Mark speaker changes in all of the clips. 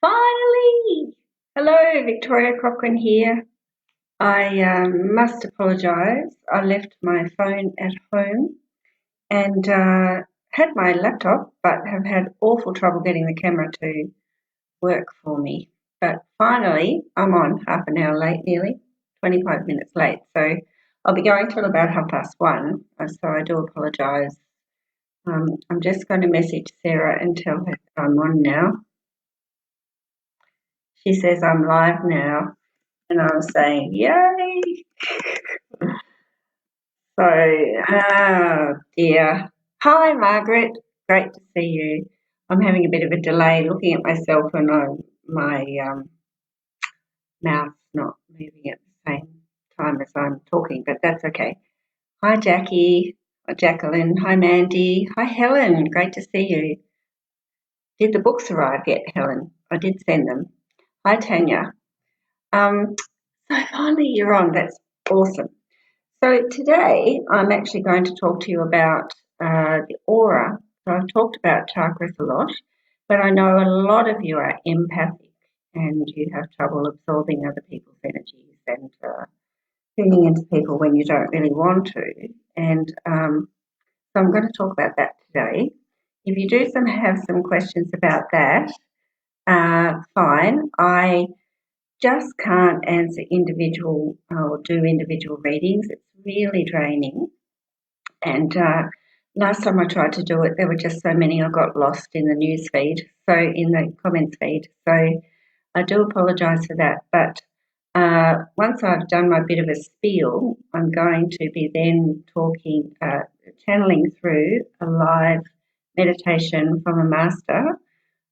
Speaker 1: Finally! Hello, Victoria Cochrane here. I must apologise. I left my phone at home and had my laptop, but have had awful trouble getting the camera to work for me. But finally, I'm on half an hour late, nearly 25 minutes late. So I'll be going till about 1:30. So I do apologise. I'm just going to message Sarah and tell her that I'm on now. She says I'm live now. And I was saying, yay! So, dear. Hi, Margaret. Great to see you. I'm having a bit of a delay looking at myself and my mouth's not moving at the same time as I'm talking, but that's okay. Hi, Jackie. Hi, Jacqueline. Hi, Mandy. Hi, Helen. Great to see you. Did the books arrive yet, Helen? I did send them. Hi, Tanya. Um, so finally you're on. That's awesome. So today I'm actually going to talk to you about the aura. So I've talked about chakras a lot, but I know a lot of you are empathic and you have trouble absorbing other people's energies and tuning into people when you don't really want to. And so I'm going to talk about that today. If you do have some questions about that, fine. I just can't answer individual or do individual readings. It's really draining. And last time I tried to do it, there were just so many I got lost in the news feed, so in the comments feed. So I do apologise for that. But once I've done my bit of a spiel, I'm going to be then channeling through a live meditation from a master.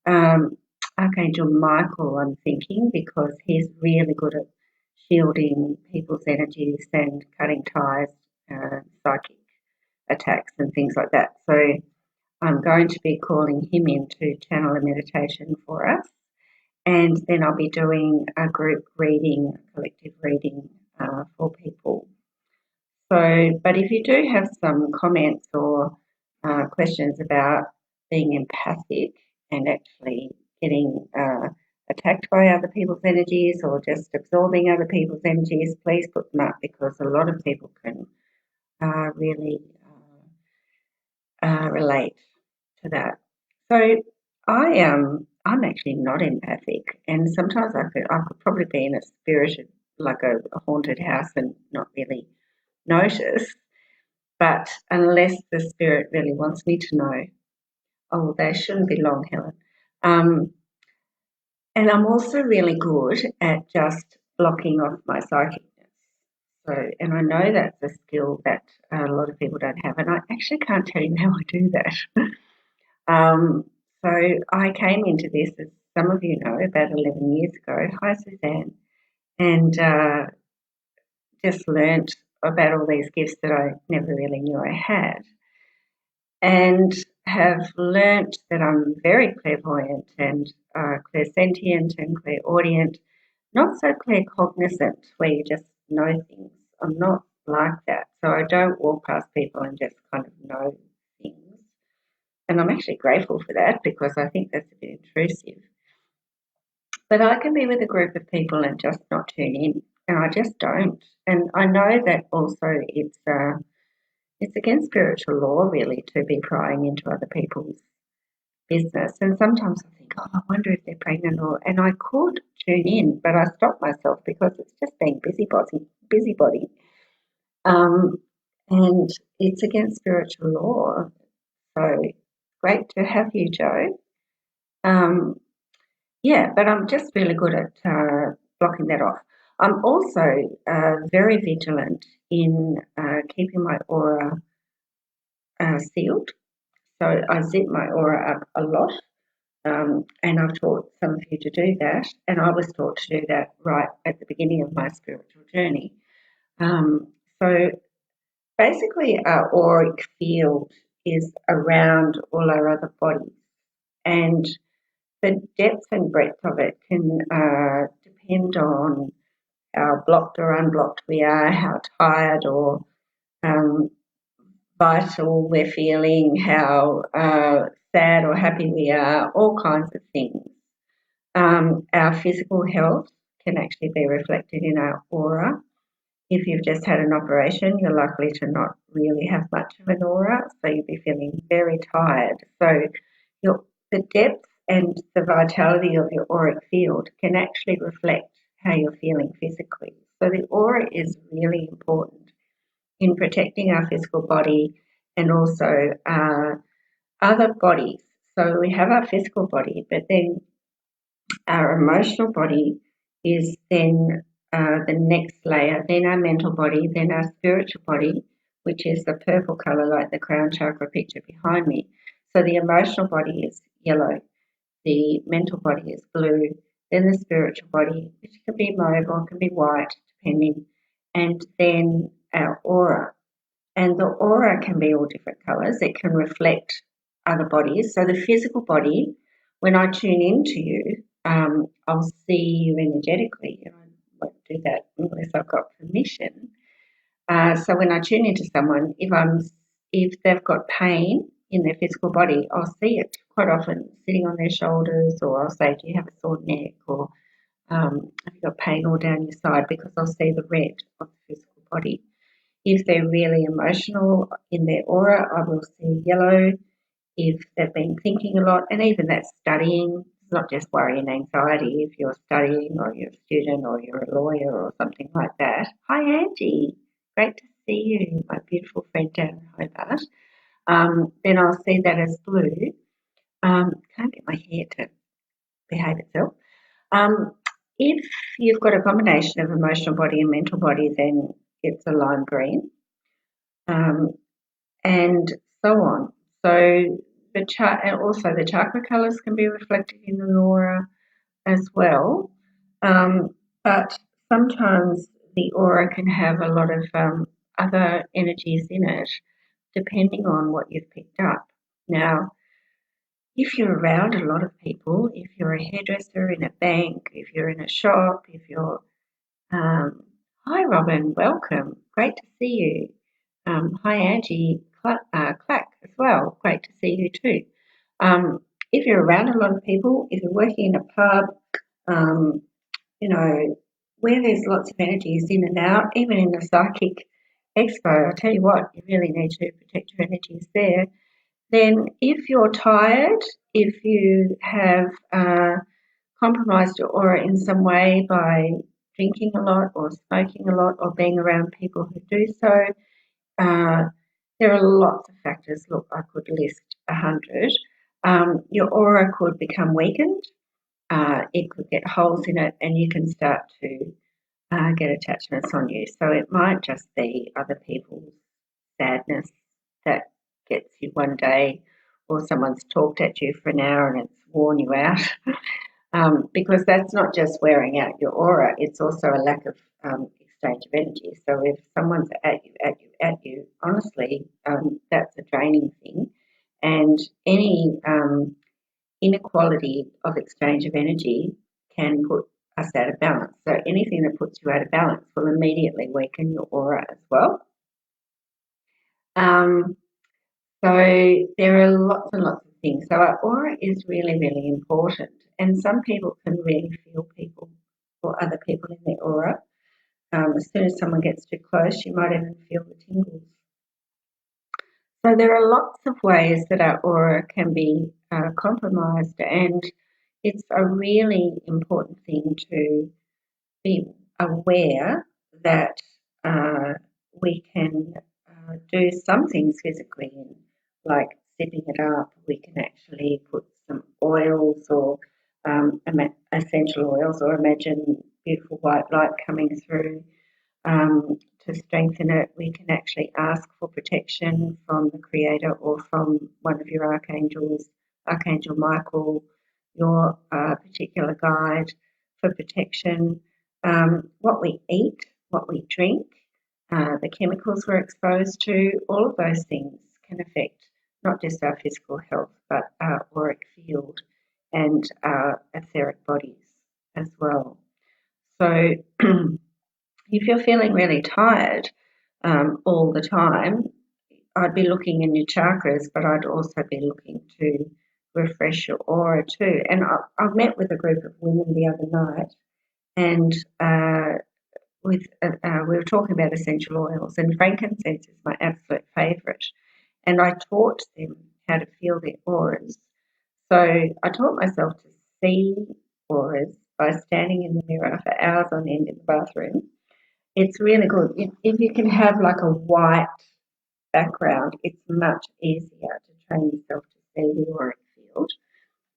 Speaker 1: Um, Archangel Michael, I'm thinking, because he's really good at shielding people's energies and cutting ties, psychic attacks and things like that. So I'm going to be calling him in to channel a meditation for us. And then I'll be doing a group reading, a collective reading for people. So, but if you do have some comments or questions about being empathic and actually getting attacked by other people's energies or just absorbing other people's energies, please put them up because a lot of people can really relate to that. So I'm actually not empathic, and sometimes I could probably be in a spirited like a haunted house and not really notice. But unless the spirit really wants me to know, oh, they shouldn't be long, Helen. Um, and I'm also really good at just blocking off my psychicness. So, and I know that's a skill that a lot of people don't have, and I actually can't tell you how I do that. Um, so I came into this, as some of you know, about 11 years ago. Hi, Suzanne. And just learnt about all these gifts that I never really knew I had. And have learnt that I'm very clairvoyant and clairsentient and clairaudient, not so claircognizant where you just know things. I'm not like that. So I don't walk past people and just kind of know things. And I'm actually grateful for that because I think that's a bit intrusive. But I can be with a group of people and just not tune in, and I just don't. And I know that also it's against spiritual law really to be prying into other people's business. And sometimes I think, oh, I wonder if they're pregnant, and I could tune in, but I stop myself because it's just being busybody. Um, and it's against spiritual law. So great to have you, Joe. Um, Yeah, but I'm just really good at blocking that off. I'm also very vigilant in keeping my aura sealed. So I zip my aura up a lot, and I've taught some of you to do that, and I was taught to do that right at the beginning of my spiritual journey. So basically, our auric field is around all our other bodies, and the depth and breadth of it can depend on how blocked or unblocked we are, how tired or um, vital we're feeling, how sad or happy we are, all kinds of things. Our physical health can actually be reflected in our aura. If you've just had an operation, you're likely to not really have much of an aura, so you'll be feeling very tired. So the depth and the vitality of your auric field can actually reflect how you're feeling physically. So the aura is really important in protecting our physical body and also our other bodies. So we have our physical body, but then our emotional body is then the next layer, then our mental body, then our spiritual body, which is the purple color like the crown chakra picture behind me. So the emotional body is yellow, the mental body is blue, then the spiritual body, which can be mauve or can be white, depending, and then our aura. And the aura can be all different colors. It can reflect other bodies. So the physical body, when I tune into you, I'll see you energetically. And I won't do that unless I've got permission. So when I tune into someone, if they've got pain in their physical body, I'll see it quite often sitting on their shoulders, or I'll say, "Do you have a sore neck?" or "Have you got pain all down your side?" Because I'll see the red of the physical body. If they're really emotional in their aura, I will see yellow. If they've been thinking a lot, and even that's studying, it's not just worry and anxiety. If you're studying or you're a student or you're a lawyer or something like that. Hi, Angie. Great to see you, my beautiful friend down in Hobart. Then I'll see that as blue. Can't get my hair to behave itself. Um, if you've got a combination of emotional body and mental body, then it's a lime green. Um, and so on. So and also the chakra colors can be reflected in the aura as well. Um, but sometimes the aura can have a lot of other energies in it, depending on what you've picked up. Now, if you're around a lot of people, if you're a hairdresser in a bank, if you're in a shop, if you're hi Robin, welcome, great to see you. Hi Angie, Clack as well, great to see you too. If you're around a lot of people, if you're working in a pub, um, you know, where there's lots of energies in and out, even in the psychic expo, I tell you what, you really need to protect your energies there. Then if you're tired, if you have compromised your aura in some way by drinking a lot or smoking a lot or being around people who do so, uh, there are lots of factors. Look, I could list 100. Your aura could become weakened. It could get holes in it, and you can start to get attachments on you. So it might just be other people's sadness that gets you one day, or someone's talked at you for an hour and it's worn you out. Because that's not just wearing out your aura, it's also a lack of exchange of energy. So if someone's at you, honestly, that's a draining thing. And any inequality of exchange of energy can put us out of balance. So anything that puts you out of balance will immediately weaken your aura as well. Um, so there are lots and lots of things. So our aura is really, really important. And some people can really feel people or other people in their aura. As soon as someone gets too close, you might even feel the tingles. So there are lots of ways that our aura can be compromised, and it's a really important thing to be aware that we can do some things physically, like stepping it up. We can actually put some oils or essential oils, or imagine beautiful white light coming through to strengthen it. We can actually ask for protection from the Creator or from one of your archangels, Archangel Michael, your particular guide for protection. What we eat, what we drink, the chemicals we're exposed to, all of those things can affect not just our physical health, but our auric field and our etheric bodies as well. So if you're feeling really tired all the time, I'd be looking in your chakras, but I'd also be looking to refresh your aura too. And I met with a group of women the other night, and we were talking about essential oils, and frankincense is my absolute favourite. And I taught them how to feel their auras. So I taught myself to see auras by standing in the mirror for hours on end in the bathroom. It's really good. If you can have like a white background, it's much easier to train yourself to see the auric field.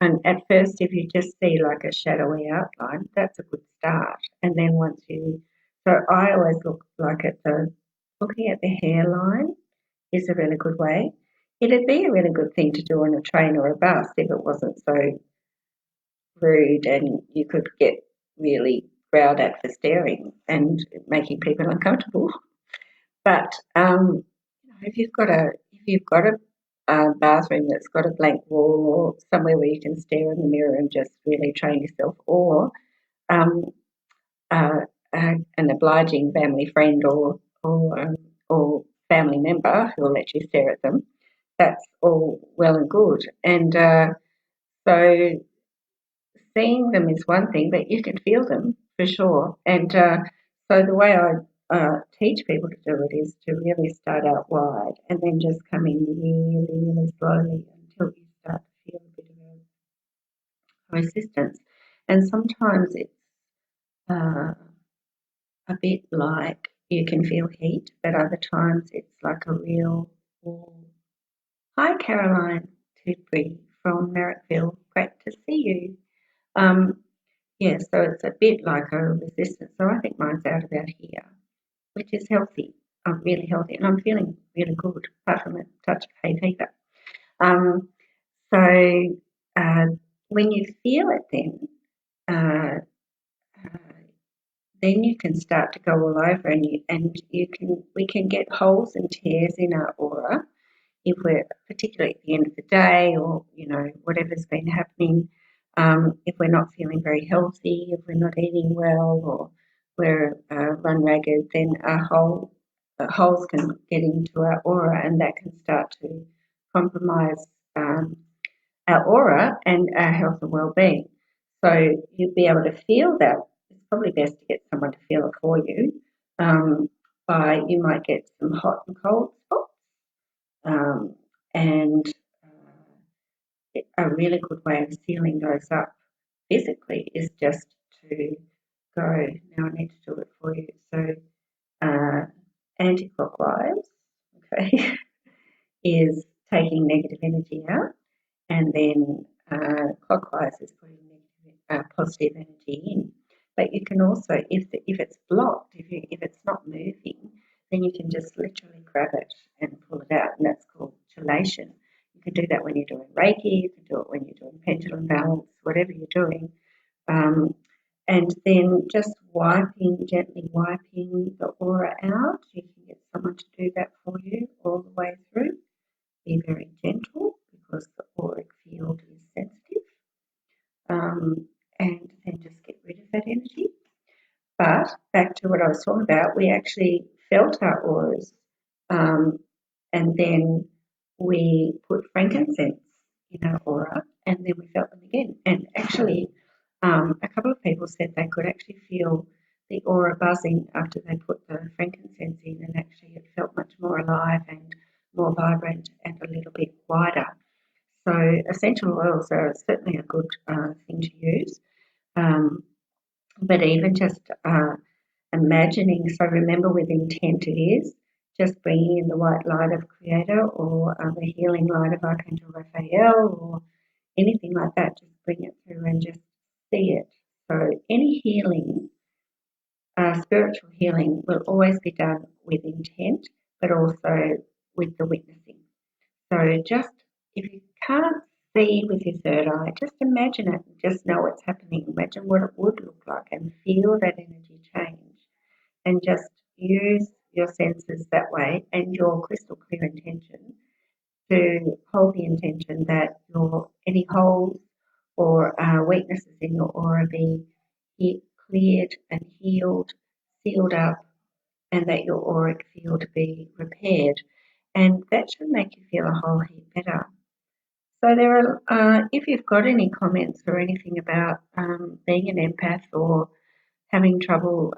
Speaker 1: And at first, if you just see like a shadowy outline, that's a good start. And then so I always looking at the hairline is a really good way. It'd be a really good thing to do on a train or a bus if it wasn't so rude and you could get really growled at for staring and making people uncomfortable. But if you've got a bathroom that's got a blank wall or somewhere where you can stare in the mirror and just really train yourself, or um, uh, an obliging family friend or family member who will let you stare at them, that's all well and good. And so seeing them is one thing, but you can feel them for sure. And so the way I teach people to do it is to really start out wide and then just come in really, really slowly until you start to feel a bit of a resistance. And sometimes it's uh, a bit like you can feel heat, but other times it's like a real warm. Hi, Caroline Tidbury from Merrickville. Great to see you. Um, Yeah, so it's a bit like a resistance. So I think mine's out about here, which is healthy. I'm really healthy and I'm feeling really good, apart from a touch of hay fever. Um, so uh, when you feel it uh, uh, then you can start to go all over and we can get holes and tears in our aura if we're particularly at the end of the day or whatever's been happening, if we're not feeling very healthy, if we're not eating well or we're run ragged, then holes can get into our aura and that can start to compromise our aura and our health and well-being. So you'll be able to feel that. It's probably best to get someone to feel it for you. You might get some hot and cold spots. Um, and a really good way of sealing those up physically is just to go, now I need to do it for you. So uh, anti-clockwise, okay, is taking negative energy out, and then clockwise is putting positive energy in. But you can also, if it's blocked, if it's not moving, then you can just literally grab it and pull it out, and that's called chelation. You can do that when you're doing Reiki. You can do it when you're doing pendulum balance, whatever you're doing. Um, and then just gently wiping the aura out. You can get someone to do that for you all the way through. Be very gentle because the auric field is sensitive, and then just get rid of that energy. But back to what I was talking about, we actually felt our auras, um, and then we put frankincense in our aura, and then we felt them again. And actually, a couple of people said they could actually feel the aura buzzing after they put the frankincense in, and actually it felt much more alive and more vibrant and a little bit wider. So essential oils are certainly a good thing to use. Um, but even just imagining, so remember with intent it is just bringing in the white light of Creator or the healing light of Archangel Raphael or anything like that, just bring it through and just see it. So any healing, spiritual healing, will always be done with intent, but also with the witnessing. So just if you can't see with your third eye, just imagine it and just know what's happening. Imagine what it would look like and feel that energy change and just use your senses that way and your crystal clear intention to hold the intention that your any holes or weaknesses in your aura be cleared and healed, sealed up, and that your auric field be repaired. And that should make you feel a whole heap better. So there are, if you've got any comments or anything about being an empath or having trouble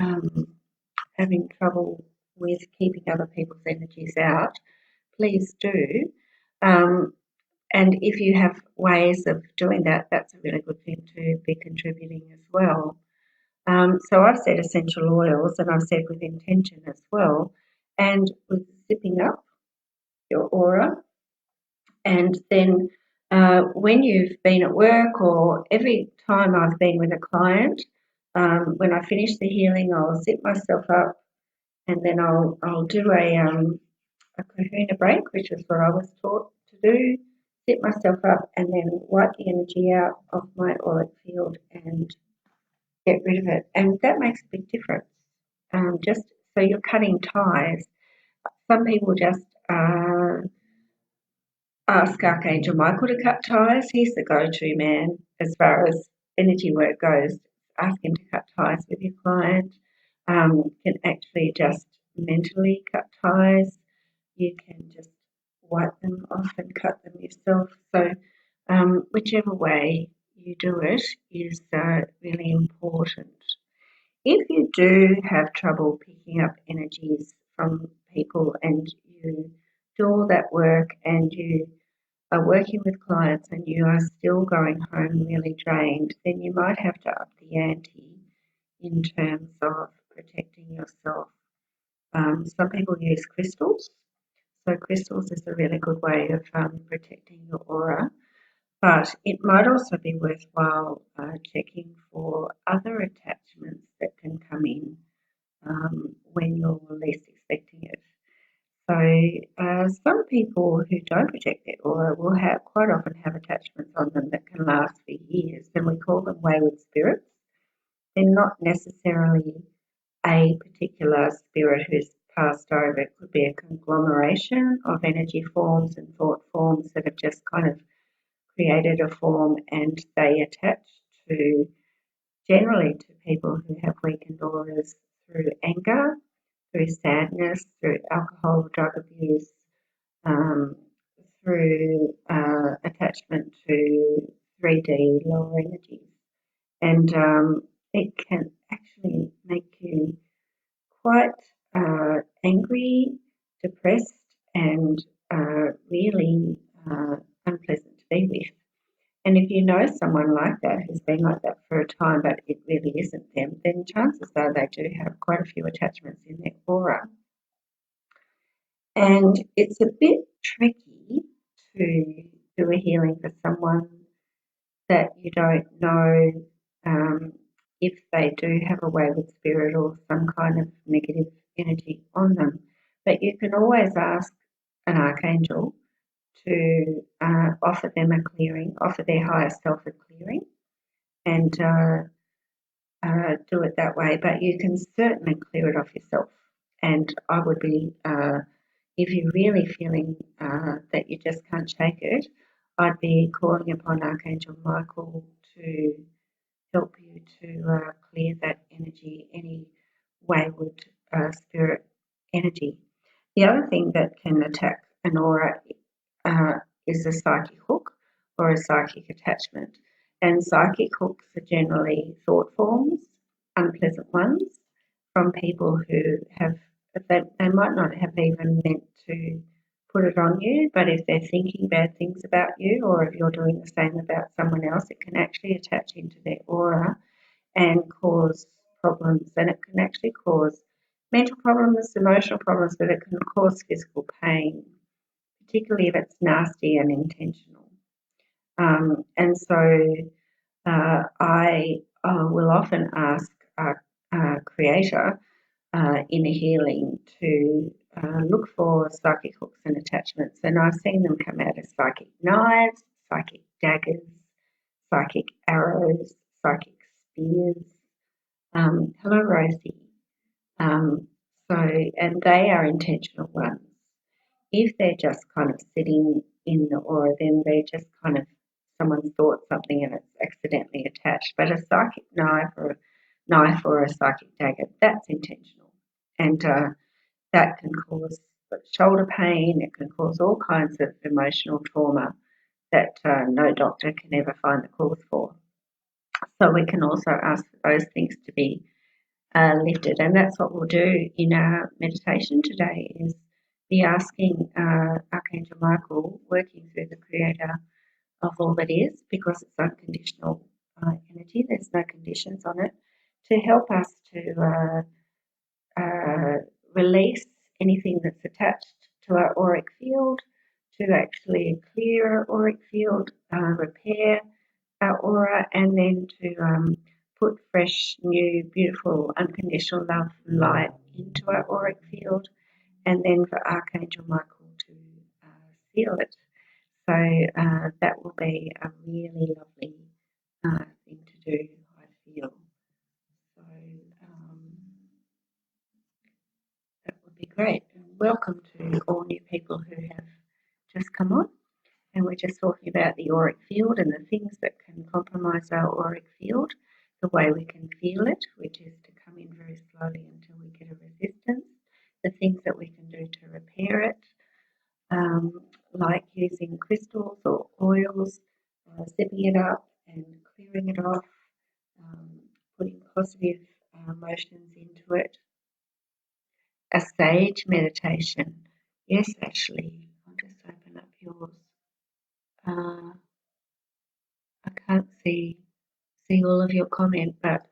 Speaker 1: um, having trouble with keeping other people's energies out, please do. Um, and if you have ways of doing that, that's a really good thing to be contributing as well. So I've said essential oils and I've said with intention as well, and with zipping up your aura. And then when you've been at work or every time I've been with a client, when I finish the healing, I'll zip myself up and then I'll do a kahuna break, which is what I was taught to do. Zip myself up and then wipe the energy out of my auric field and get rid of it. And that makes a big difference. Just so you're cutting ties. Some people just ask Archangel Michael to cut ties. He's the go-to man as far as energy work goes. Ask him to cut ties with your client. Can actually just mentally cut ties. You can just wipe them off and cut them yourself. So whichever way you do it is really important. If you do have trouble picking up energies from people and you do all that work and you are working with clients and you are still going home really drained, then you might have to up the ante in terms of protecting yourself. Some people use crystals. So crystals is a really good way of protecting your aura. But it might also be worthwhile checking for other attachments that can come in when you're least expecting it. So some people who don't protect their aura will have quite often have attachments on them that can last for years, and we call them wayward spirits. They're not necessarily a particular spirit who's passed over. It could be a conglomeration of energy forms and thought forms that have just kind of created a form and they attach to generally to people who have weakened auras through anger, through sadness, through alcohol or drug abuse, um, through attachment to 3D lower energies. And it can actually make you quite angry, depressed, and really unpleasant to be with. And if you know someone like that who's been like that for a time, but it really isn't them, then chances are they do have quite a few attachments in their aura. And it's a bit tricky to do a healing for someone that you don't know if they do have a wayward spirit or some kind of negative energy on them. But you can always ask an archangel to offer them a clearing, offer their higher self a clearing, and do it that way. But you can certainly clear it off yourself. And I would be, if you're really feeling that you just can't shake it, I'd be calling upon Archangel Michael to help you to clear that energy, any wayward spirit energy. The other thing that can attack an aura is a psychic hook or a psychic attachment. And psychic hooks are generally thought forms, unpleasant ones, from people who have, they might not have even meant to put it on you, but if they're thinking bad things about you or if you're doing the same about someone else, it can actually attach into their aura and cause problems. And it can actually cause mental problems, emotional problems, but it can cause physical pain, particularly if it's nasty and intentional. And so I will often ask our creator in a healing to look for psychic hooks and attachments. And I've seen them come out as psychic knives, psychic daggers, psychic arrows, psychic spears. Hello, Rosie. So, and they are intentional ones. If they're just kind of sitting in the aura, then they're just kind of someone's thought something and it's accidentally attached. But a psychic knife or a psychic dagger, that's intentional, and that can cause shoulder pain. It can cause all kinds of emotional trauma that no doctor can ever find the cause for. So we can also ask for those things to be lifted, and that's what we'll do in our meditation today. Is be asking Archangel Michael, working through the Creator of all that is, because it's unconditional energy. There's no conditions on it, to help us to release anything that's attached to our auric field, to actually clear our auric field, repair our aura, and then to put fresh, new, beautiful, unconditional love and light into our auric field, and then for Archangel Michael to seal it. So that will be a really lovely thing to do, I feel. So that would be great. And welcome to all new people who have just come on. And we're just talking about the auric field and the things that can compromise our auric field, the way we can feel it, which is to come in very slowly until we get a resistance, the things that we can do to repair it, like using crystals or oils, zipping it up and clearing it off, putting positive emotions into it. A sage meditation. Yes, Ashley, I'll just open up yours. I can't see all of your comment, but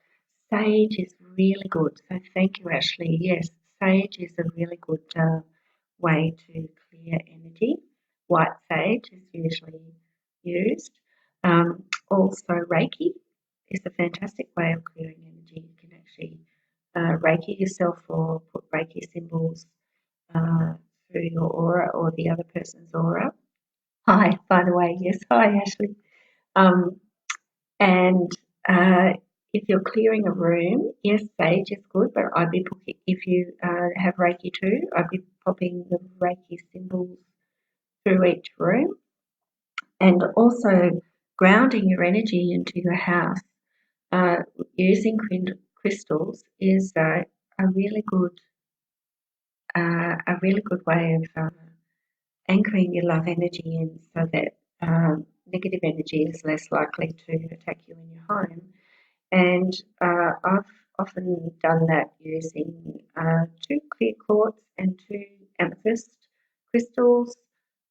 Speaker 1: sage is really good. So thank you, Ashley. Yes, sage is a really good way to clear energy. White sage is usually used. Also, Reiki is a fantastic way of clearing energy. You can actually Reiki yourself or put Reiki symbols uh, through your aura or the other person's aura. Hi, by the way. Yes, hi, Ashley. Um, and if you're clearing a room, yes, sage is good, but I'd be putting, if you have Reiki too, I'd be popping the Reiki symbols through each room, and also grounding your energy into your house. Uh, Using crystals is a really good way of anchoring your love energy in, so that negative energy is less likely to attack you in your home. And I've often done that using 2 clear quartz and 2 amethyst crystals.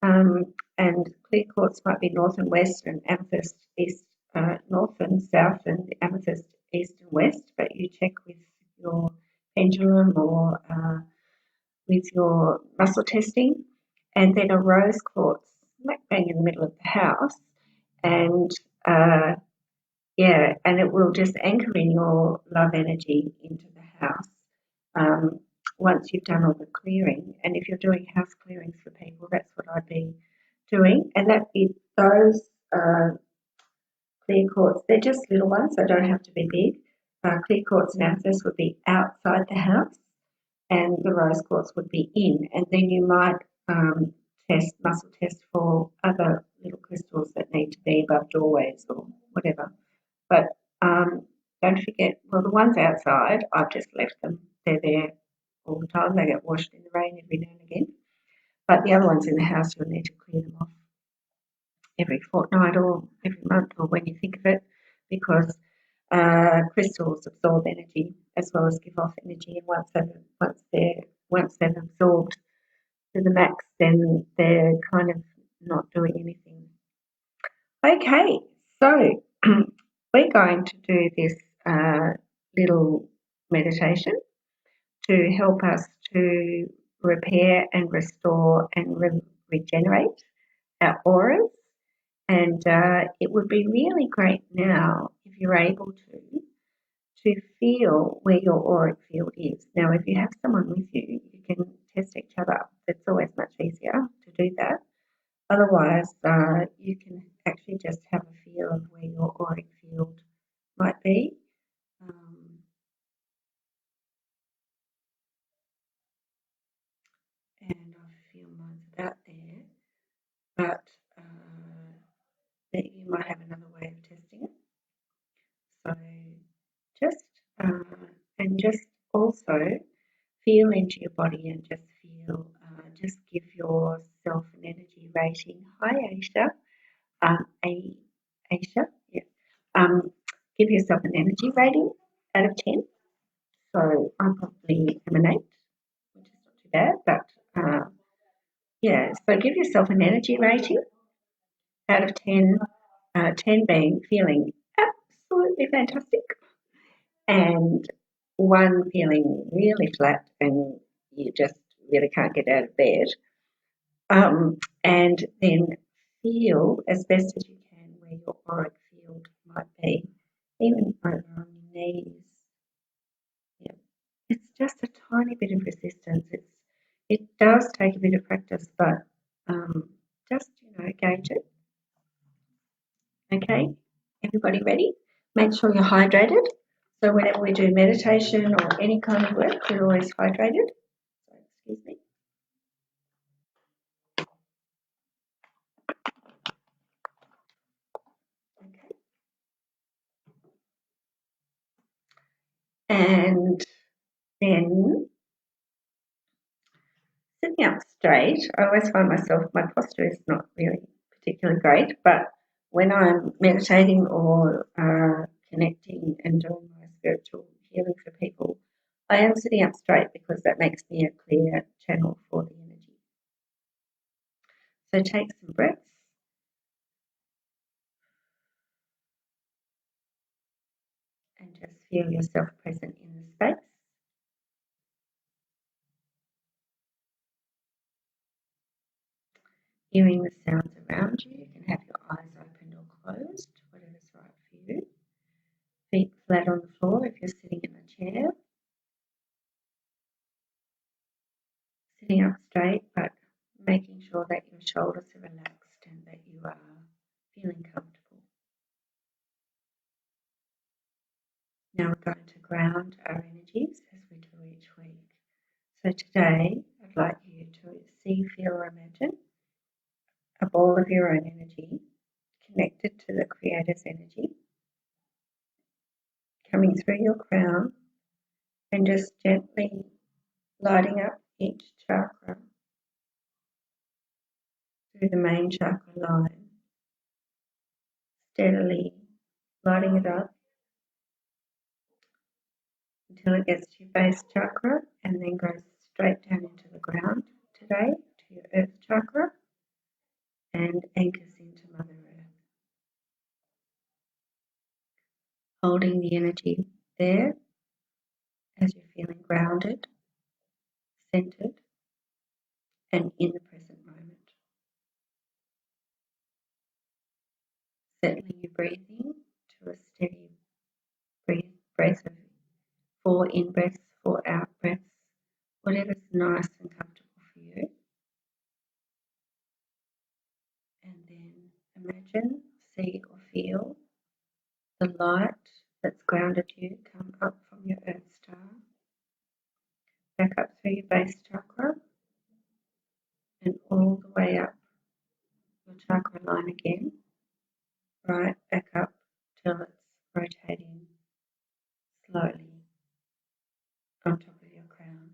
Speaker 1: And clear quartz might be north and west, and amethyst east, north and south, and amethyst east and west. But you check with your pendulum or with your muscle testing, and then a rose quartz smack bang in the middle of the house, and and it will just anchor in your love energy into the house once you've done all the clearing. And if you're doing house clearings for people, that's what I'd be doing. And those clear quartz, they're just little ones, they don't have to be big. Clear quartz and amethyst would be outside the house, and the rose quartz would be in. And then you might muscle test for other little crystals that need to be above doorways or whatever. But don't forget, well, the ones outside, I've just left them. They're there all the time. They get washed in the rain every now and again. But the other ones in the house, you'll need to clear them off every fortnight or every month, or when you think of it, because crystals absorb energy as well as give off energy. And once they've absorbed to the max, then they're kind of not doing anything. Okay, so we're going to do this little meditation to help us to repair and restore and regenerate our auras. And it would be really great now, if you're able to feel where your auric field is. Now, if you have someone with you, you can test each other. It's always much easier to do that. Otherwise, you can actually just have a feel of where your auric field might be. And I feel mine's about there, but that you might have another way of testing it. So just and just also feel into your body and just feel just give yourself an energy rating. Hi, Aisha. Aisha, yeah. Give yourself an energy rating out of 10. So I probably am an 8, which is not too bad, but yeah. So give yourself an energy rating out of 10, 10 being feeling absolutely fantastic, and 1 feeling really flat and you just really can't get out of bed. And then feel as best as you can where your auric field might be, even over on your knees. Yeah. It's just a tiny bit of resistance. It does take a bit of practice, but just gauge it. Okay, everybody ready? Make sure you're hydrated. So whenever we do meditation or any kind of work, we're always hydrated. So, excuse me. Okay. And then sitting up straight, I always find myself, my posture is not really particularly great, but when I'm meditating or connecting and doing my spiritual healing for people, I am sitting up straight because that makes me a clear channel for the energy. So take some breaths. And just feel yourself present in the space. Hearing the sounds around you. You can have your eyes open or closed, whatever's right for you. Feet flat on the floor if you're sitting in a chair. Sitting up straight, but making sure that your shoulders are relaxed and that you are feeling comfortable. Now we're going to ground our energies as we do each week. So today, I'd like you to see, feel, or imagine a ball of your own energy connected to the Creator's energy, coming through your crown and just gently lighting up each chakra through the main chakra line, steadily lighting it up until it gets to your base chakra and then goes straight down into the ground today to your earth chakra and anchors into Mother Earth. Holding the energy there as you're feeling grounded, centered, and in the present moment. Settling your breathing to a steady breath of 4 in breaths, 4 out breaths, whatever's nice and comfortable for you. And then imagine, see, or feel the light that's grounded you come up from your Earth Star, back up through your base chakra, and all the way up your chakra line again, right back up till it's rotating slowly on top of your crown.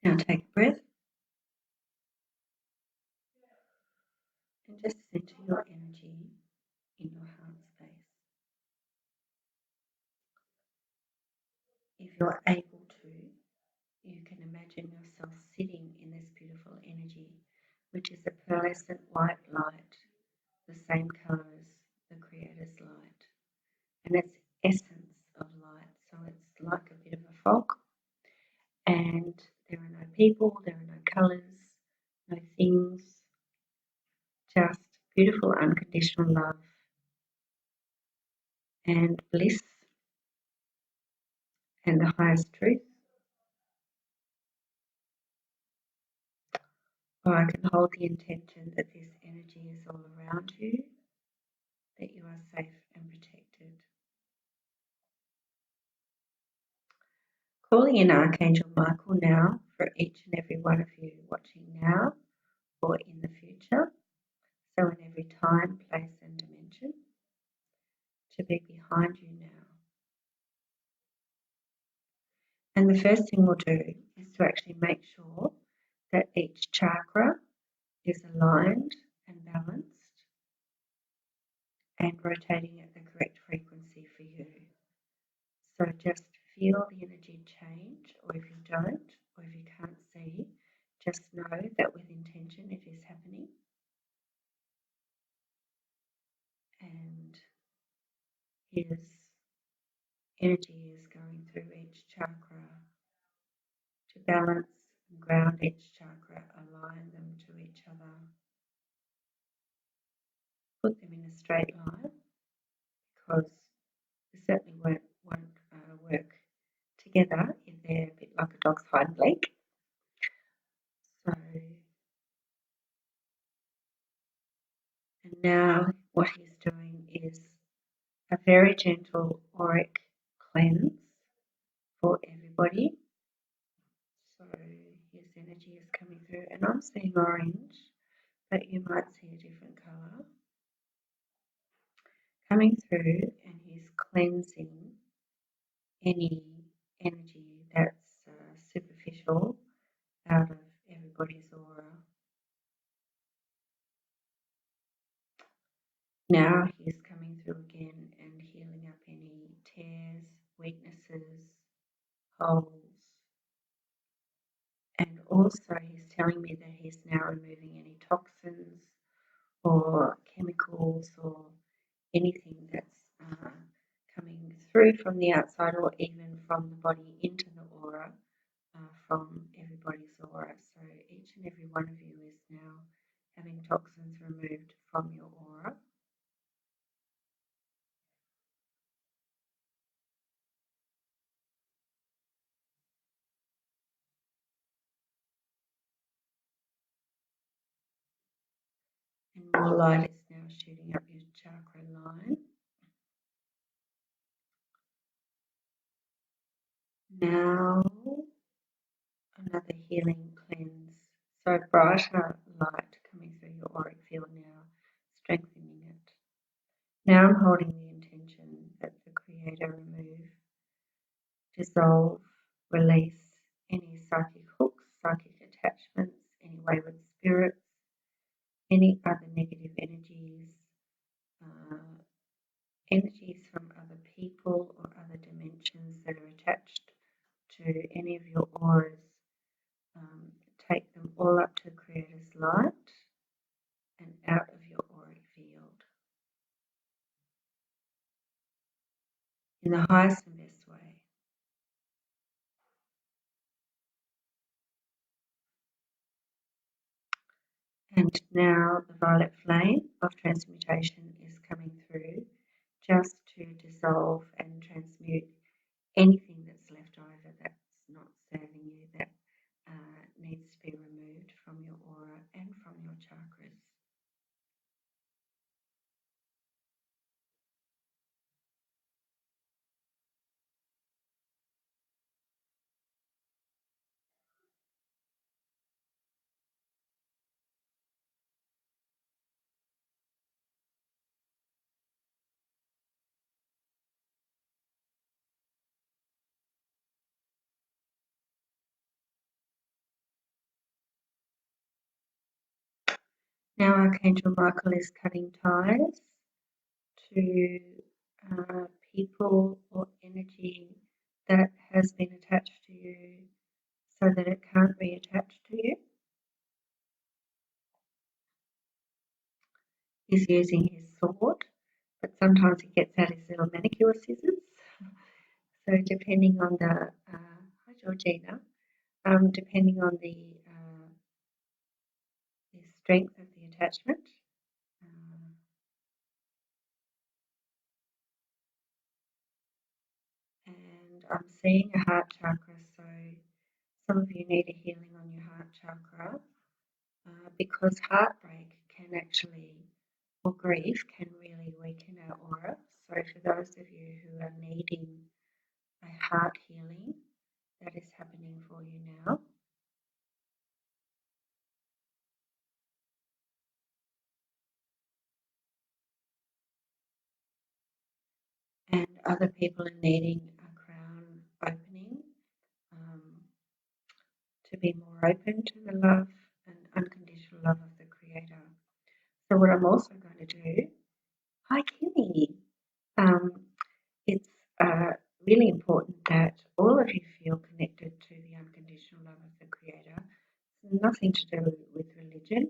Speaker 1: Now take a breath and just center your energy in your heart space. If you're able to, you can imagine yourself sitting in this beautiful energy, which is a pearlescent white light, the same colour as the Creator's light, and it's essence of light, so it's like a bit of a fog, and there are no people, there are no colours, no things, just beautiful unconditional love and bliss and the highest truth. Or I can hold the intention that this energy is all around you, that you are safe and protected. Calling in Archangel Michael now for each and every one of you watching now or in the future, so in every time, place and dimension, to be behind you now. And the first thing we'll do is to actually make sure that each chakra is aligned and balanced and rotating at the correct frequency for you. So just feel the energy change, or if you don't, or if you can't see, just know that with intention it is happening. And his energy is going through each chakra to balance and ground each chakra, align them to each other, put them in a straight line, because they certainly won't work together if they're a bit like a dog's hind leg. So, and now what he's doing is a very gentle auric cleanse for everybody. So his energy is coming through, and I'm seeing orange, but you might see a different colour coming through, and he's cleansing any energy that's superficial out of everybody's aura. Now he's coming through again and healing up any tears, weaknesses, holes. And also he's telling me that he's now removing any toxins or chemicals or anything that's coming through from the outside or even from the body into the aura from everybody's aura. So each and every one of you is now having toxins removed from your aura. And more light is now shooting up your chakra line. Now another healing cleanse. So brighter light coming through your auric field now, strengthening it. Now I'm holding the intention that the Creator remove, dissolve, release any psychic hooks, psychic attachments, any wayward spirits, any other negative energies, uh, energies from other people or other dimensions that are attached to any of your auras. Take them all up to Creator's light and out of your auric field in the highest and best way. And now the violet flame of transmutation is coming through just to dissolve and transmute anything that's left over that's not serving you, that needs to be removed from your aura and from your chakras. Now Archangel Michael is cutting ties to people or energy that has been attached to you so that it can't reattach to you. He's using his sword, but sometimes he gets out his little manicure scissors. So depending on the, hi Georgina, depending on the strength of the attachment. Uh, and I'm seeing a heart chakra, so some of you need a healing on your heart chakra because heartbreak can actually, or grief can really weaken our aura. So for those of you who are needing a heart healing, that is happening for you now. And other people are needing a crown opening. Um, to be more open to the love and unconditional love of the Creator. So what I'm also going to do, hi Kimmy, um, it's really important that all of you feel connected to the unconditional love of the Creator. It's nothing to do with religion.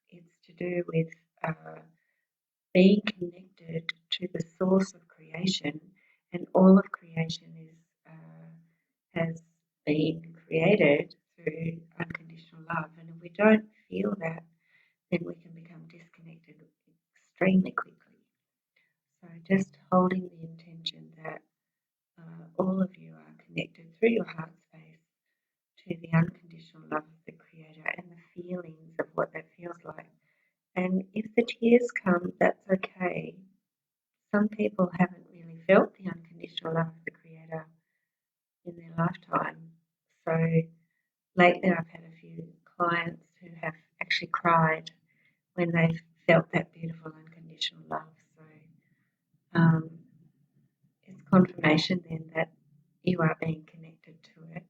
Speaker 1: It's to do with being connected to the source of creation, and all of creation is has been created through unconditional love. And if we don't feel that, then we can become disconnected extremely quickly. So just holding the intention that all of you are connected through your heart space to the unconditional love of the Creator and the feelings of what that feels like. And if the tears come, that's okay. Some people haven't really felt the unconditional love of the Creator in their lifetime. So lately I've had a few clients who have actually cried when they've felt that beautiful unconditional love. So um, it's confirmation then that you are being connected to it.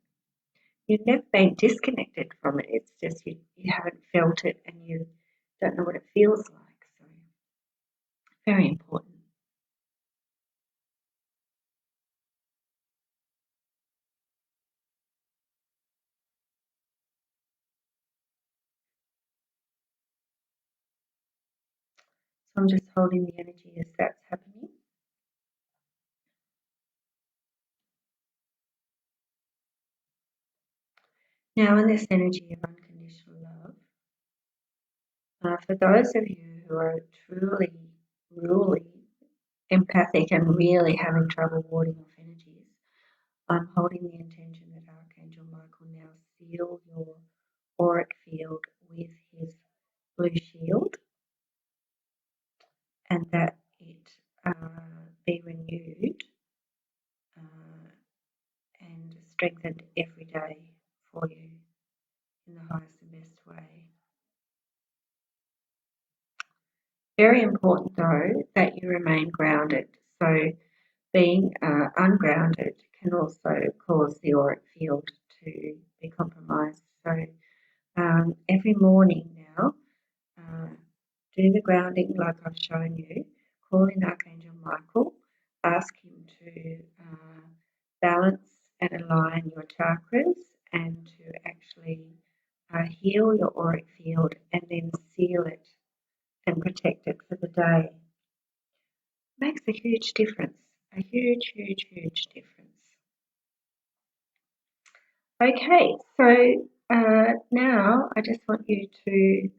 Speaker 1: You've never been disconnected from it. It's just you haven't felt it and you don't know what it feels like. So very important. So I'm just holding the energy as that's happening. Now in this energy of unconditional love, for those of you who are truly, really empathic and really having trouble warding off energies, I'm holding the intention that Archangel Michael now seal your auric field with his blue shield and that it be renewed uh, and strengthened every day for you in the highest and best way. Very important though that you remain grounded. So being ungrounded can also cause the auric field to be compromised. So every morning now, do the grounding like I've shown you. Call in Archangel Michael. Ask him to balance and align your chakras and to actually heal your auric field and then seal it and protect it for the day. Makes a huge difference. A huge, huge, huge difference. Okay, so now I just want you to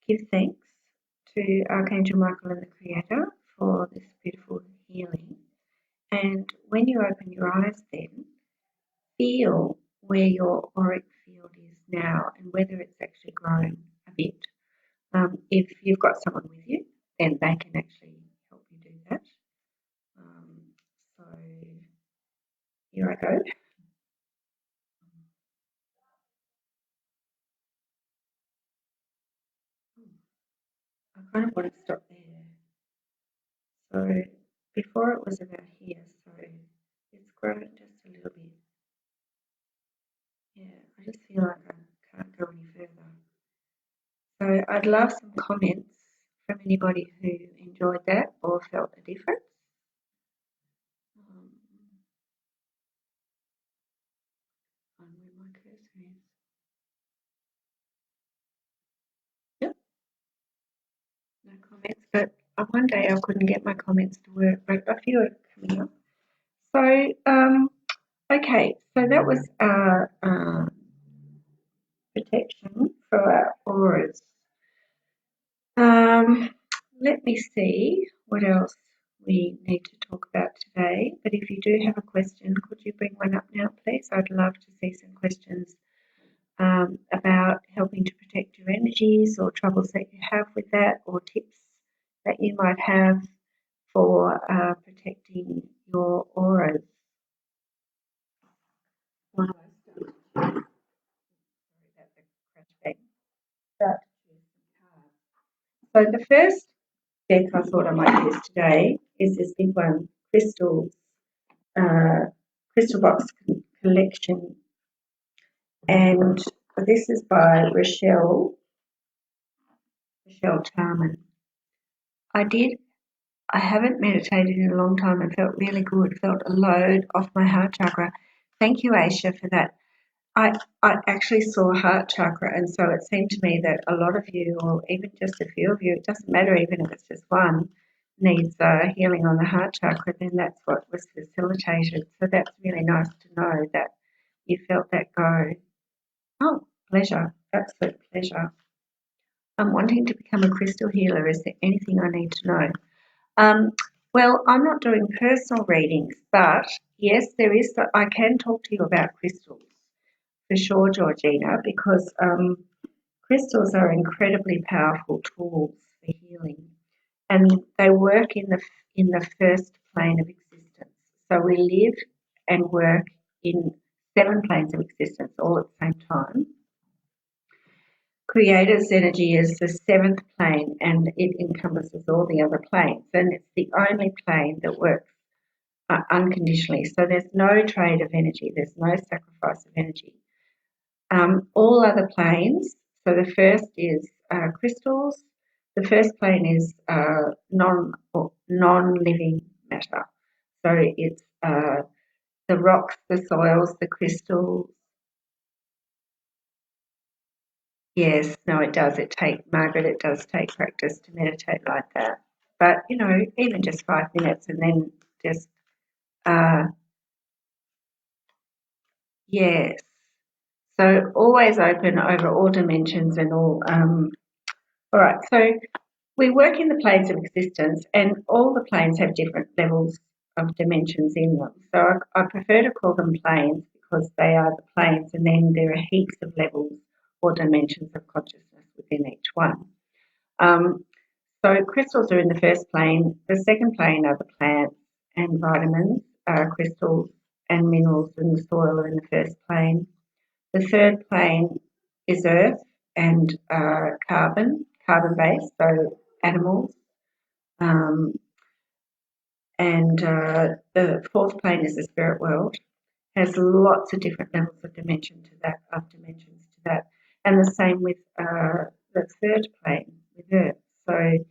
Speaker 1: give thanks to Archangel Michael and the Creator for this beautiful healing. And when you open your eyes, then feel where your auric field is now and whether it's actually grown a bit. If you've got someone with you, then they can actually help you do that. So here I go. I kind of want to stop there. So before it was about here, so it's grown just a little bit. Yeah, I just feel like I can't go any further. So I'd love some comments from anybody who enjoyed that or felt a difference. Um, on where my cursor is. Yep, no comments, but one day I couldn't get my comments to work, but a few are coming up. So, okay, so that was our protection for our auras. Let me see what else we need to talk about today. But if you do have a question, could you bring one up now, please? I'd love to see some questions about helping to protect your energies or troubles that you have with that or tips that you might have for protecting your auras. So the first deck I thought I might use today is this big one, crystal box collection, and this is by Rochelle Tarman. I haven't meditated in a long time and felt really good, felt a load off my heart chakra. Thank you, Aisha, for that. I actually saw heart chakra, and so it seemed to me that a lot of you, or even just a few of you, it doesn't matter even if it's just one, needs healing on the heart chakra, then that's what was facilitated. So that's really nice to know that you felt that go. Oh, pleasure, absolute pleasure. I'm wanting to become a crystal healer. Is there anything I need to know? Well, I'm not doing personal readings, but yes, I can talk to you about crystals for sure, Georgina, because crystals are incredibly powerful tools for healing, and they work in the first plane of existence. So we live and work in 7 planes of existence all at the same time. Creator's energy is the 7th plane, and it encompasses all the other planes, and it's the only plane that works unconditionally. So there's no trade of energy, there's no sacrifice of energy. All other planes, so the first is crystals. The first plane is non-living matter. So it's the rocks, the soils, the crystals. Yes, no, it does. Margaret, it does take practice to meditate like that. But, even just 5 minutes and then just, uh, yes. So always open over all dimensions and all. All right, so we work in the planes of existence, and all the planes have different levels of dimensions in them. So I prefer to call them planes because they are the planes, and then there are heaps of levels or dimensions of consciousness within each one. So crystals are in the first plane. The second plane are the plants and vitamins. Crystals and minerals in the soil are in the first plane. The third plane is earth and carbon-based, so animals. Um, and the fourth plane is the spirit world. Has lots of different levels of dimensions to that, and the same with the third plane with earth. So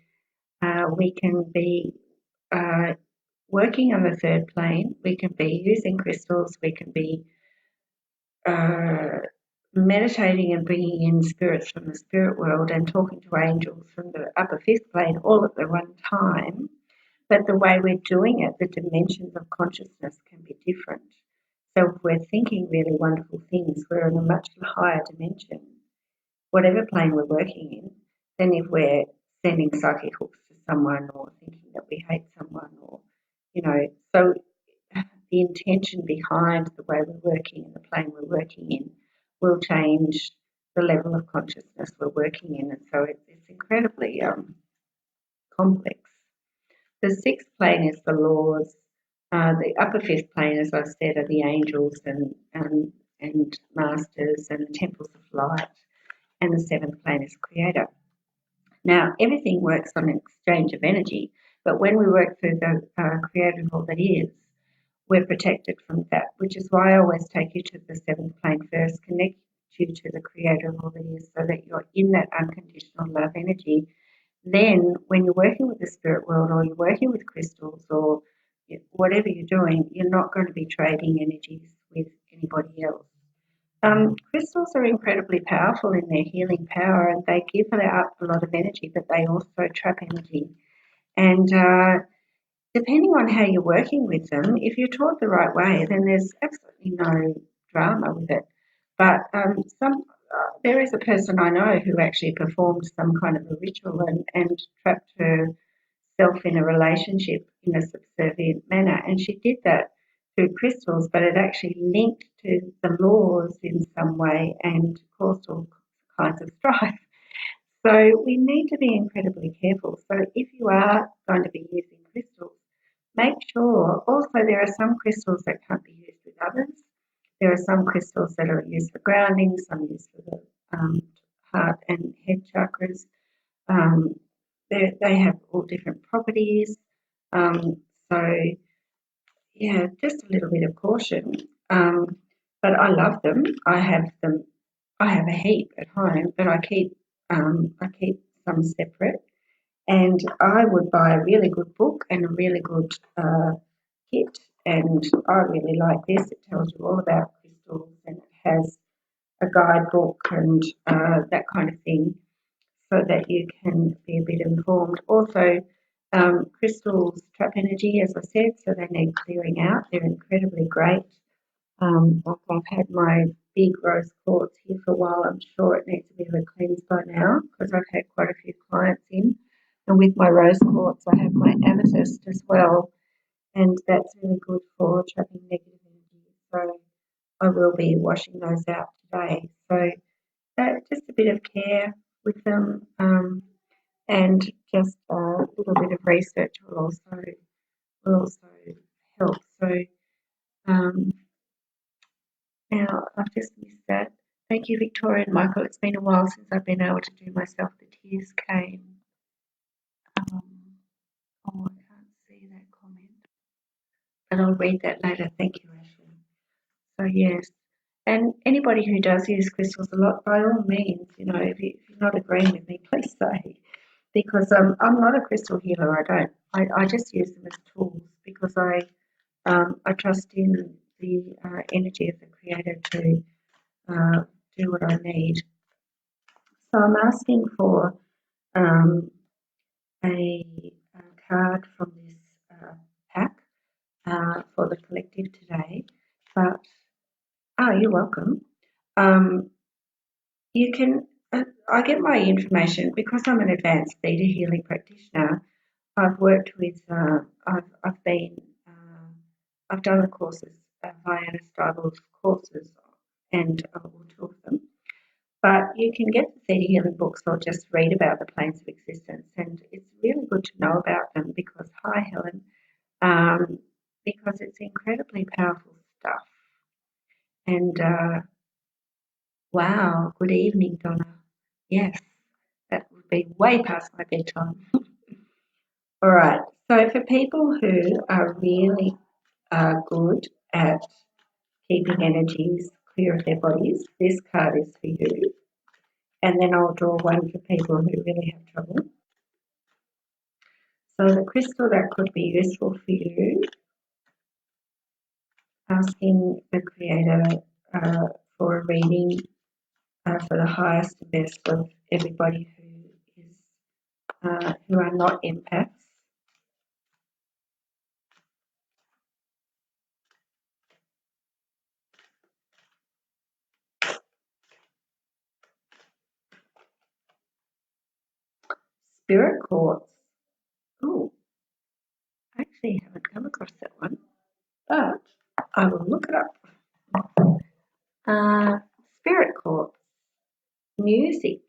Speaker 1: we can be working on the third plane. We can be using crystals. We can be meditating and bringing in spirits from the spirit world and talking to angels from the upper fifth plane all at the one time. But the way we're doing it, the dimensions of consciousness can be different. So if we're thinking really wonderful things, we're in a much higher dimension, whatever plane we're working in, than if we're sending psychic hooks to someone or thinking that we hate someone or, so the intention behind the way we're working and the plane we're working in will change the level of consciousness we're working in. And so it's incredibly complex. The sixth plane is the laws. The upper fifth plane, as I said, are the angels and masters and the temples of light. And the seventh plane is creator. Now, everything works on an exchange of energy, but when we work through the creator of all that is, we're protected from that, which is why I always take you to the seventh plane first, connect you to the creator of all that is so that you're in that unconditional love energy. Then when you're working with the spirit world or you're working with crystals or whatever you're doing, you're not going to be trading energies with anybody else. Crystals are incredibly powerful in their healing power, and they give out a lot of energy, but they also trap energy. And depending on how you're working with them, if you're taught the right way, then there's absolutely no drama with it. But there is a person I know who actually performed some kind of a ritual and trapped herself in a relationship in a subservient manner, and she did that through crystals, but it actually linked to the laws in some way and caused all kinds of strife. So we need to be incredibly careful. So if you are going to be using crystals, make sure also there are some crystals that can't be used with others. There are some crystals that are used for grounding, some used for the heart and head chakras. They have all different properties. So, yeah, just a little bit of caution. but I love them. I have them. I have a heap at home, but I keep some separate. And I would buy a really good book and a really good kit. And I really like this. It tells you all about crystals, and it has a guidebook and that kind of thing, so that you can be a bit informed. Also, crystals trap energy, as I said, so they need clearing out. They're incredibly great. Like I've had my big rose quartz here for a while. I'm sure it needs a bit of a cleanse by now because I've had quite a few clients in. And with my rose quartz, I have my amethyst as well, and that's really good for trapping negative energy. So I will be washing those out today. So just a bit of care with them, and just a little bit of research will also help. So um, now I've just missed that. Thank you, Victoria and Michael. It's been a while since I've been able to do myself. The tears came. Um, oh, I can't see that comment, but I'll read that later. Thank you, Ashley. So yes, and anybody who does use crystals a lot, by all means, if you're not agreeing with me, please say, because I'm not a crystal healer. I don't. I just use them as tools because I trust in the energy of the Creator to uh, do what I need. So I'm asking for um, a card from this pack for the collective today. But you're welcome. Um, you can. I get my information because I'm an advanced theta healing practitioner. I've worked with. I've been. I've done the courses, Vianna Stiebel's courses, and all two of them. But you can get the theta healing books or just read about the planes of existence, and it's really good to know about them because, hi Helen, because it's incredibly powerful stuff. And wow, good evening, Donna. Yes, that would be way past my bedtime. All right, so for people who are really good at keeping energies clear of their bodies, this card is for you. And then I'll draw one for people who really have trouble. So the crystal that could be useful for you, asking the Creator for a reading for the highest and best of everybody who are not empaths. Spirit quartz. Oh, I actually haven't come across that one, but I will look it up. Spirit quartz. Music.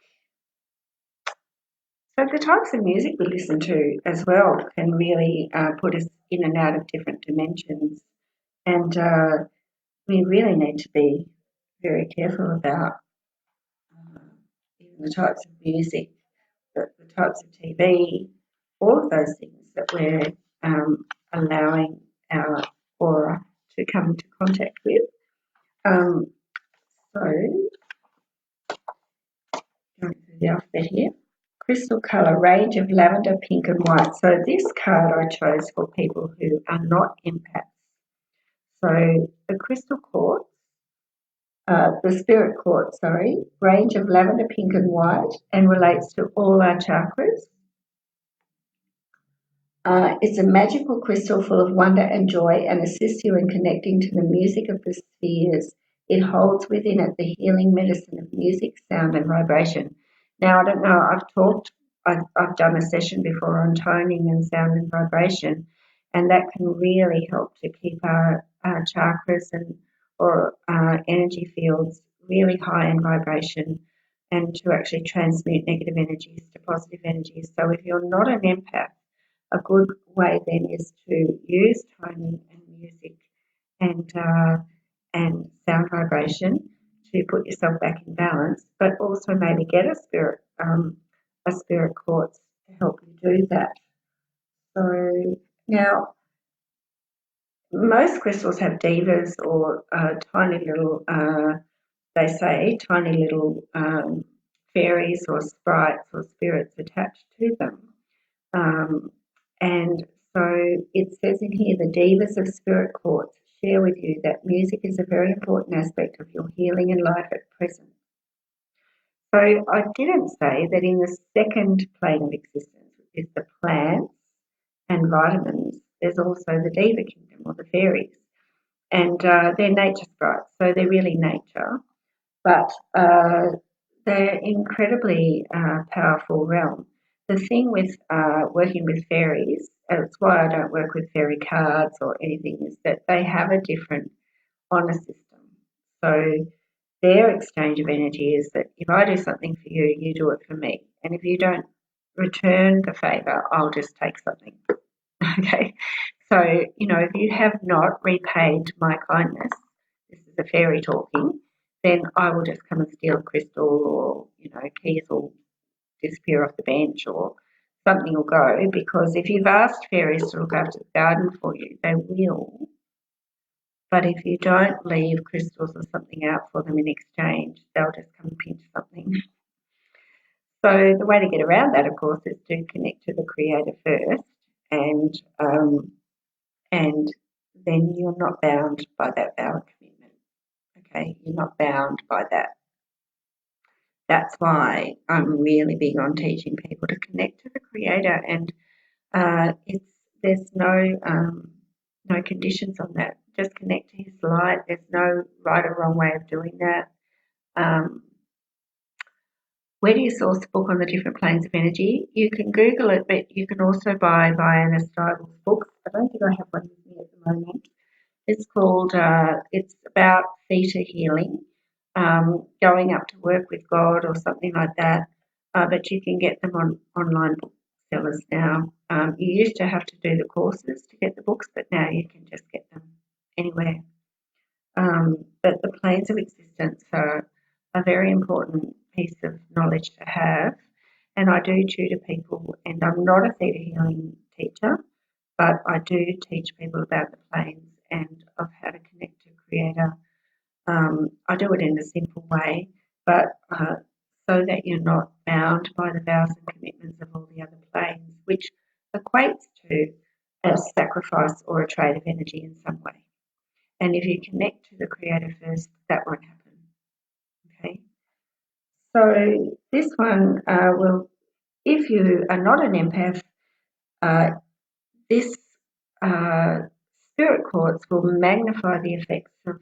Speaker 1: So the types of music we listen to as well can really put us in and out of different dimensions. And we really need to be very careful about even the types of music, the types of TV, all of those things that we're allowing our aura to come into contact with. So, going through the alphabet here. Crystal colour, range of lavender, pink and white. So this card I chose for people who are not empaths. So the crystal quartz, the spirit quartz, sorry, range of lavender, pink and white, and relates to all our chakras. It's a magical crystal full of wonder and joy and assists you in connecting to the music of the spheres. It holds within it the healing medicine of music, sound and vibration. Now, I don't know, I've done a session before on toning and sound and vibration, and that can really help to keep our chakras or energy fields really high in vibration and to actually transmute negative energies to positive energies. So if you're not an empath, a good way then is to use toning and music and sound vibration to put yourself back in balance, but also maybe get a spirit quartz to help you do that. So now most crystals have divas or tiny little, they say, tiny little fairies or sprites or spirits attached to them. Um, and so it says in here, the divas of spirit quartz share with you that music is a very important aspect of your healing and life at present. So I didn't say that in the second plane of existence, which is the plants and vitamins, there's also the diva kingdom or the fairies. And they're nature sprites, so they're really nature, but they're incredibly powerful realm. The thing with working with fairies, that's why I don't work with fairy cards or anything, is that they have a different honour system. So their exchange of energy is that if I do something for you, you do it for me. And if you don't return the favour, I'll just take something. Okay. So, if you have not repaid my kindness, this is a fairy talking, then I will just come and steal a crystal or, keys will disappear off the bench or something will go, because if you've asked fairies to look after the garden for you, they will. But if you don't leave crystals or something out for them in exchange, they'll just come and pinch something. So the way to get around that, of course, is to connect to the creator first, and and then you're not bound by that vow commitment. Okay, you're not bound by that. That's why I'm really big on teaching people to connect to the creator, and there's no conditions on that. Just connect to his light. There's no right or wrong way of doing that. Um, where do you source the book on the different planes of energy? You can Google it, but you can also buy Vianna Stiebel's books. I don't think I have one with me at the moment. It's called, it's about theta healing, going up to work with God or something like that. But you can get them on online booksellers now. You used to have to do the courses to get the books, but now you can just get them anywhere. But the planes of existence are a very important piece of knowledge to have. And I do tutor people, and I'm not a theta healing teacher, but I do teach people about the planes and of how to connect to Creator. I do it in a simple way, but so that you're not bound by the vows and commitments of all the other planes, which equates to a sacrifice or a trade of energy in some way. And if you connect to the Creator first, that won't happen. Okay. So this one will, if you are not an empath, this spirit quartz will magnify the effects of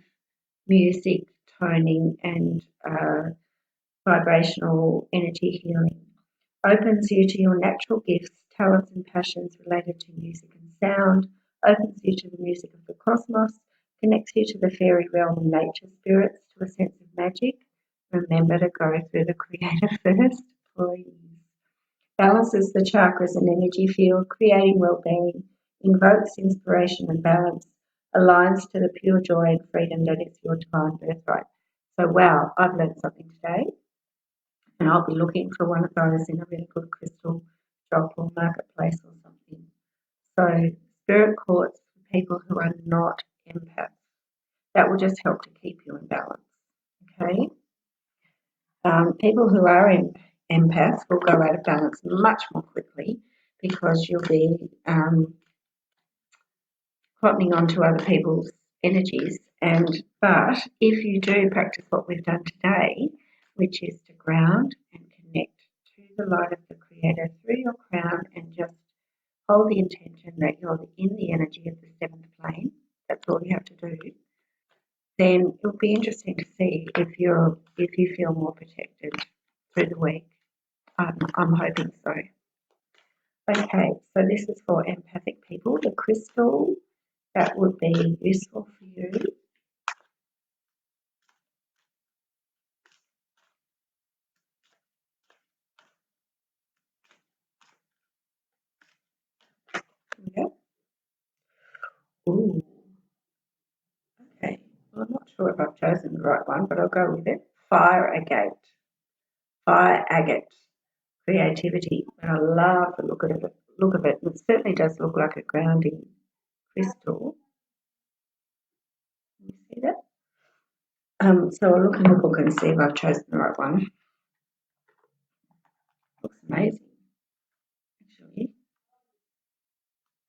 Speaker 1: music, toning, and vibrational energy healing. Opens you to your natural gifts, talents, and passions related to music and sound. Opens you to the music of the cosmos. Connects you to the fairy realm and nature spirits, to a sense of magic. Remember to go through the creator first, please. Balances the chakras and energy field, creating well-being, invokes inspiration and balance, aligns to the pure joy and freedom that is your divine birthright. So, wow, I've learned something today, and I'll be looking for one of those in a really good crystal shop or marketplace or something. So, spirit quartz for people who are not empaths. That will just help to keep you in balance. Okay? People who are empaths will go out of balance much more quickly because you'll be cottoning onto other people's energies. But if you do practice what we've done today, which is to ground and connect to the light of the Creator through your crown and just hold the intention that you're in the energy of the seventh plane, that's all you have to do, then it'll be interesting to see if you feel more protected through the week. I'm hoping so. Okay, so this is for empathic people. The crystal that would be useful for you. Yep. Ooh. Okay. Well, I'm not sure if I've chosen the right one, but I'll go with it. Fire agate. Fire agate. Creativity. And I love the look of it. It certainly does look like a grounding crystal. Can you see that? So I'll look in the book and see if I've chosen the right one. Looks amazing, actually.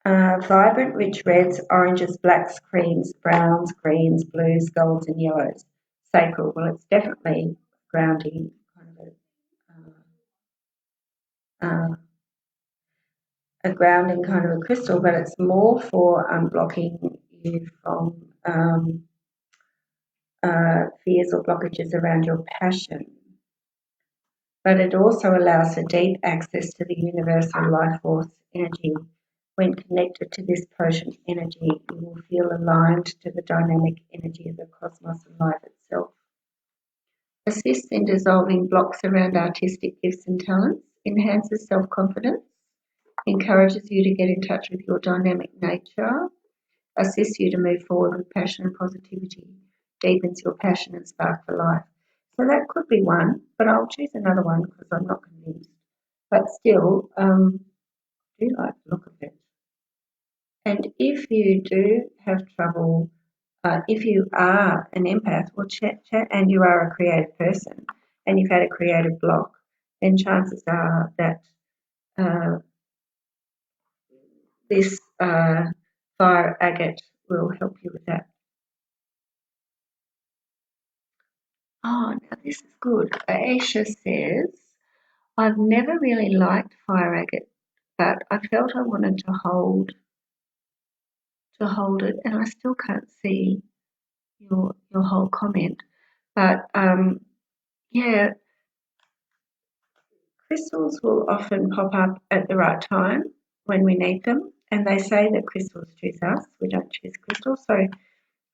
Speaker 1: Vibrant, rich reds, oranges, blacks, creams, browns, greens, blues, golds, and yellows. Sacral. Well, it's definitely grounding, kind of a grounding kind of a crystal, but it's more for unblocking you from fears or blockages around your passion. But it also allows for deep access to the universal life force energy. When connected to this potent energy, you will feel aligned to the dynamic energy of the cosmos and life itself. Assists in dissolving blocks around artistic gifts and talents, enhances self-confidence, encourages you to get in touch with your dynamic nature, assists you to move forward with passion and positivity, deepens your passion and spark for life. So that could be one, but I'll choose another one because I'm not convinced. But still, I do like the look of it. And if you do have trouble, if you are an empath or chat, and you are a creative person and you've had a creative block, then chances are that this fire agate will help you with that. Oh, now this is good. Aisha says, I've never really liked fire agate, but I felt I wanted to hold it, and I still can't see your whole comment. But yeah, crystals will often pop up at the right time when we need them, and they say that crystals choose us. We don't choose crystals, so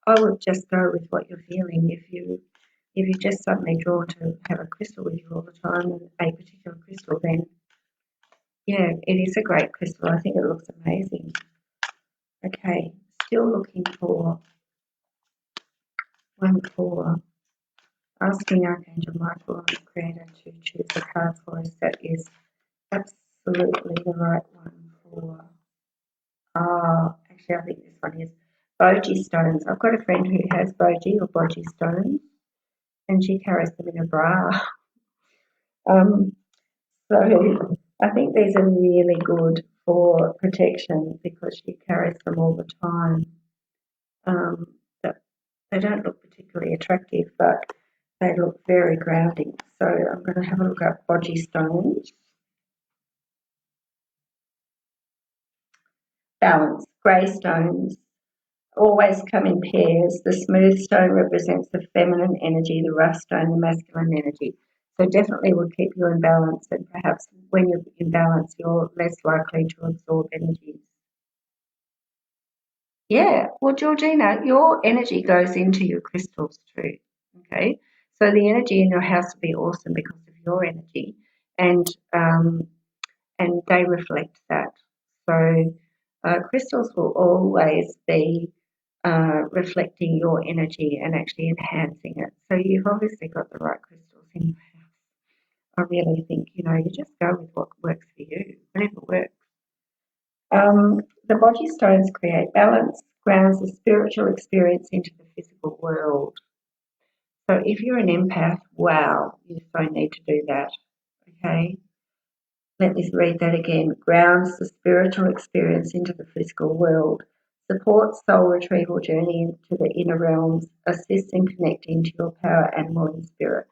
Speaker 1: I would just go with what you're feeling. If you're just suddenly drawn to have a crystal with you all the time, and a particular crystal, then yeah, it is a great crystal. I think it looks amazing. Okay, still looking for one for asking Archangel Michael on the Creator to choose a card for us that is absolutely the right one for. Actually, I think this one is Boji stones. I've got a friend who has Boji or Boji stones, and she carries them in a bra. Um, so I think these are really good for protection because she carries them all the time. They don't look particularly attractive, but they look very grounding. So I'm going to have a look at Boji stones. Balance. Grey stones always come in pairs. The smooth stone represents the feminine energy, the rough stone, the masculine energy. So definitely will keep you in balance, and perhaps when you're in balance, you're less likely to absorb energies. Yeah, well, Georgina, your energy goes into your crystals too. Okay, so the energy in your house will be awesome because of your energy, and they reflect that. So crystals will always be reflecting your energy and actually enhancing it. So you've obviously got the right crystals in your house. I really think you just go with what works for you, whatever works. The body stones create balance, grounds the spiritual experience into the physical world. So if you're an empath, wow, you so need to do that. Okay? Let me read that again. Grounds the spiritual experience into the physical world, supports soul retrieval journey into the inner realms, assists in connecting to your power animal and spirit.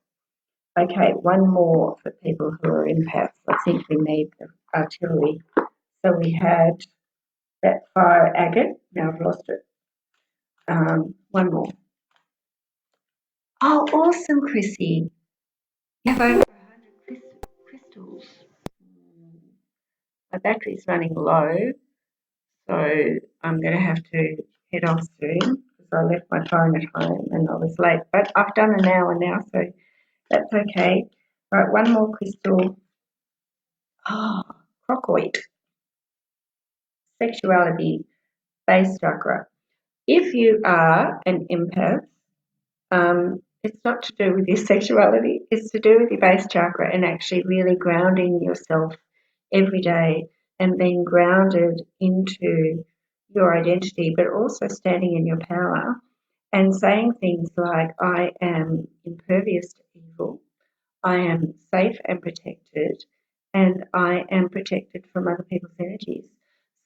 Speaker 1: Okay, one more for people who are empaths. I think we need the artillery. So we had that fire agate. Now I've lost it. One more. Oh, awesome, Chrissy. You have over 100 crystals. My battery's running low, so I'm going to have to head off soon because I left my phone at home and I was late. But I've done an hour now, so that's okay. Right, one more crystal. Oh, crocoid. Sexuality, base chakra. If you are an empath, it's not to do with your sexuality, it's to do with your base chakra and actually really grounding yourself every day and being grounded into your identity, but also standing in your power and saying things like, I am impervious to evil, I am safe and protected, and I am protected from other people's energies.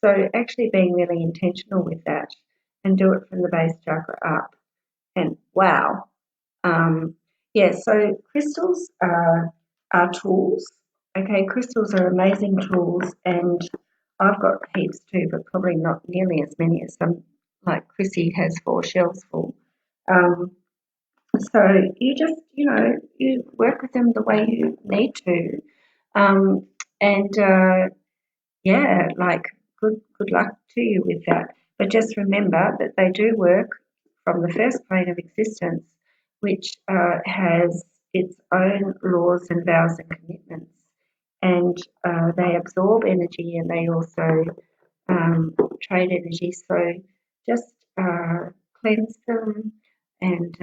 Speaker 1: So actually being really intentional with that and do it from the base chakra up. And wow. Um, yeah, so crystals are tools. Okay, crystals are amazing tools, and I've got heaps too, but probably not nearly as many as some, like Chrissy has 4 shelves full. Um, so you just, you work with them the way you need to. Um, and yeah, like good luck to you with that. But just remember that they do work from the first plane of existence, which has its own laws and vows and commitments. And they absorb energy and they also trade energy. So just cleanse them and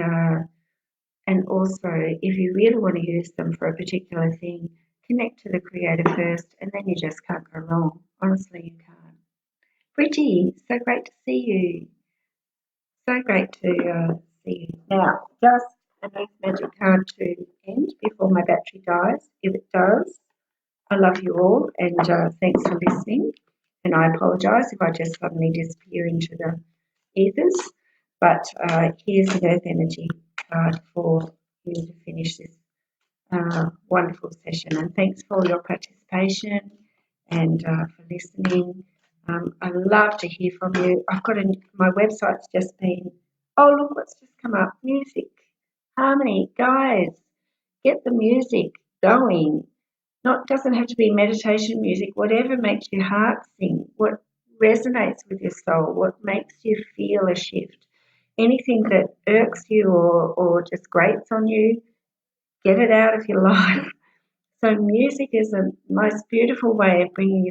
Speaker 1: and also, if you really want to use them for a particular thing, connect to the creator first, and then you just can't go wrong. Honestly, you can't. Bridgie, so great to see you. So great to see you. Now, just an Earth Magic card to end before my battery dies. If it does, I love you all, and thanks for listening. And I apologise if I just suddenly disappear into the ethers. But here's an Earth Energy card for you to finish this wonderful session. And thanks for your participation and for listening. I love to hear from you. My website's just been, oh, look what's just come up, music, harmony. Guys, get the music going. Doesn't have to be meditation music, whatever makes your heart sing, what resonates with your soul, what makes you feel a shift. Anything that irks you or just grates on you, get it out of your life. So music is the most beautiful way of bringing